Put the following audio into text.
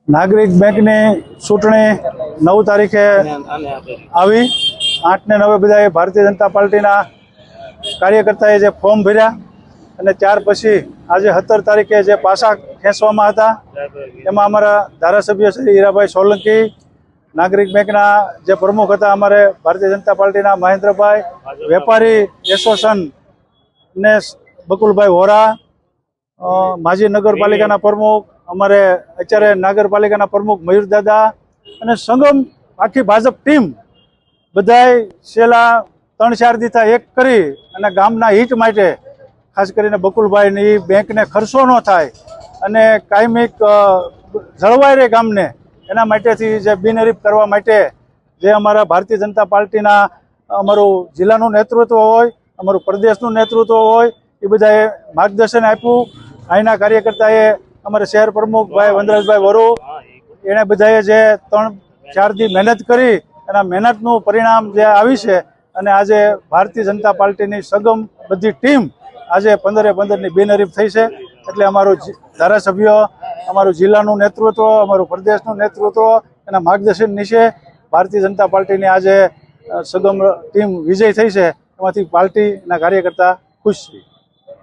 નાગરિક બેંકની ચૂંટણી 9 તારીખે આવી 8 ને 9 બધાએ ભારતીય જનતા પાર્ટીના કાર્યકર્તાએ જે ફોર્મ ભર્યા અને ત્યાર પછી આજે 17 તારીખે જે પાસા ખેંચવામાં હતા એમાં અમારા ધારાસભ્ય શ્રી હીરાભાઈ સોલંકી, નાગરિક બેંકના જે પ્રમુખ હતા અમારે ભારતીય જનતા પાર્ટીના મહેન્દ્રભાઈ, વેપારી એસોસિએશન ને બકુલભાઈ વોરા, માજી નગરપાલિકાના પ્રમુખ અમારે અત્યારે નગરપાલિકાના પ્રમુખ મયુર દાદા અને સંગમ આખી ભાજપ ટીમ બધાએ છેલ્લા 3-4 દિવસથી એક કરી અને ગામના હિત માટે ખાસ કરીને બકુલભાઈની બેંકને ખર્ચો ન થાય અને કાયમિક જળવાઈ રહે ગામને એના માટેથી જે બિનહરીફ કરવા માટે જે અમારા ભારતીય જનતા પાર્ટીના અમારું જિલ્લાનું નેતૃત્વ હોય, અમારું પ્રદેશનું નેતૃત્વ હોય એ બધાએ માર્ગદર્શન આપ્યું. અહીંના કાર્યકર્તાએ અમારે શહેર પ્રમુખ ભાઈ વનરાજભાઈ વરુ એણે બધાએ જે 3-4 દી મહેનત કરી એના મહેનતનું પરિણામ જે આવી છે અને આજે ભારતીય જનતા પાર્ટીની સગમ બધી ટીમ આજે 15-15ની બિનહરીફ થઈ છે. એટલે અમારું ધારાસભ્ય, અમારું જિલ્લાનું નેતૃત્વ, અમારું પ્રદેશનું નેતૃત્વ એના માર્ગદર્શન નીચે ભારતીય જનતા પાર્ટીની આજે સગમ ટીમ વિજય થઈ છે. એમાંથી પાર્ટીના કાર્યકર્તા ખુશ છે.